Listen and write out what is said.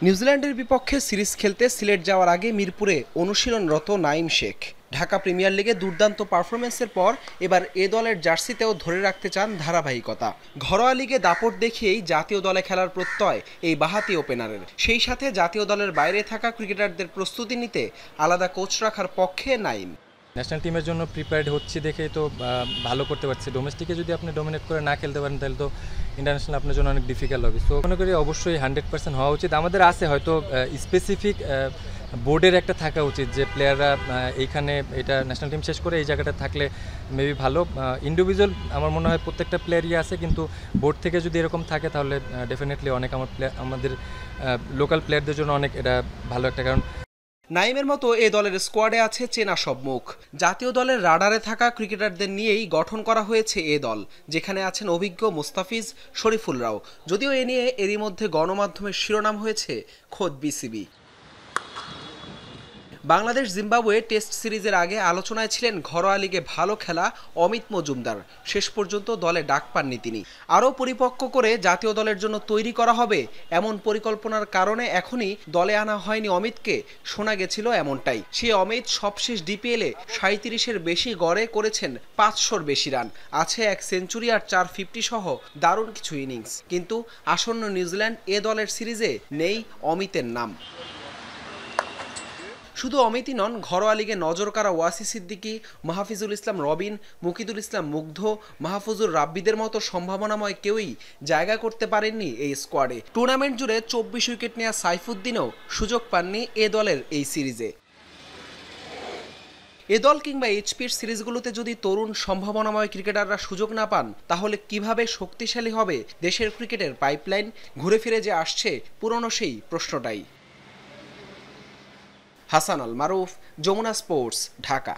নিউজিল্যান্ডের বিপক্ষে সিরিজ খেলতে সিলেট যাওয়ার আগে মিরপুরে অনুশীলনরত নাঈম শেখ ঢাকা প্রিমিয়ার লিগে দুর্দান্ত পারফরমেন্সের পর এবার এ দলের জার্সিতেও ধরে রাখতে চান ধারাবাহিকতা। ঘরোয়া লিগে দাপট দেখিয়েই জাতীয় দলে খেলার প্রত্যয় এই বাঁহাতি ওপেনারের। সেই সাথে জাতীয় দলের বাইরে থাকা ক্রিকেটারদের প্রস্তুতি নিতে আলাদা কোচ রাখার পক্ষে নাঈম। ন্যাশনাল টিমের জন্য প্রিপেয়ার্ড হচ্ছি দেখেই তো ভালো করতে পারছি। ডোমেস্টিকে যদি আপনি ডোমিনেট করে না খেলতে পারেন তাহলে তো ইন্টারন্যাশনাল আপনার জন্য অনেক ডিফিকাল্ট হবে। সো মনে করি অবশ্যই 100% হওয়া উচিত। আমাদের আছে হয়তো স্পেসিফিক বোর্ডের একটা থাকা উচিত যে প্লেয়াররা এইখানে এটা ন্যাশনাল টিম শেষ করে এই জায়গাটা থাকলে মেবি ভালো। ইন্ডিভিজুয়াল আমার মনে হয় প্রত্যেকটা প্লেয়ারই আছে, কিন্তু বোর্ড থেকে যদি এরকম থাকে তাহলে ডেফিনেটলি অনেক আমাদের লোকাল প্লেয়ারদের জন্য অনেক এটা ভালো একটা। কারণ নাঈমের মতো এ দলের স্কোয়াডে আছে চেনা সব মুখ। জাতীয় দলের রাডারে থাকা ক্রিকেটারদের নিয়েই গঠন করা হয়েছে এ দল, যেখানে আছেন অভিজ্ঞ মুস্তাফিজ, শরীফুলরাও। যদিও এ নিয়ে এরই মধ্যে গণমাধ্যমের শিরোনাম হয়েছে খোদ বিসিবি। বাংলাদেশ জিম্বাবুয়ে টেস্ট সিরিজের আগে আলোচনায় ছিলেন ঘরোয়া লিগে ভালো খেলা অমিত মজুমদার। শেষ পর্যন্ত দলে ডাক পাননি তিনি। আরও পরিপক্ক করে জাতীয় দলের জন্য তৈরি করা হবে এমন পরিকল্পনার কারণে এখনই দলে আনা হয়নি অমিতকে, শোনা গেছিল এমনটাই। সে অমিত সবশেষ ডিপিএলে 37-এর বেশি গড়ে করেছেন 500-র বেশি রান, আছে 1 সেঞ্চুরি আর 4 50 সহ দারুণ কিছু ইনিংস। কিন্তু আসন্ন নিউজিল্যান্ড এ দলের সিরিজে নেই অমিতের নাম। শুধু অমিতই নন, ঘরোয়া লিগে নজর কাড়া ওয়াসি সিদ্দিকী, মাহফিজুল ইসলাম রবিন, মুকিদুল ইসলাম মুগ্ধ, মাহফুজুর রাব্বিদের মতো সম্ভাবনাময় কেউই জায়গা করতে পারেননি এই স্কোয়াডে। টুর্নামেন্ট জুড়ে 24 উইকেট নেওয়া সাইফুদ্দিনও সুযোগ পাননি এ দলের এই সিরিজে। এ দল কিংবা এইচপির সিরিজগুলোতে যদি তরুণ সম্ভাবনাময় ক্রিকেটাররা সুযোগ না পান, তাহলে কিভাবে শক্তিশালী হবে দেশের ক্রিকেটের পাইপলাইন? ঘুরে ফিরে যে আসছে পুরনো সেই প্রশ্নটাই। হাসান আল মারুফ, যমুনা স্পোর্টস, ঢাকা।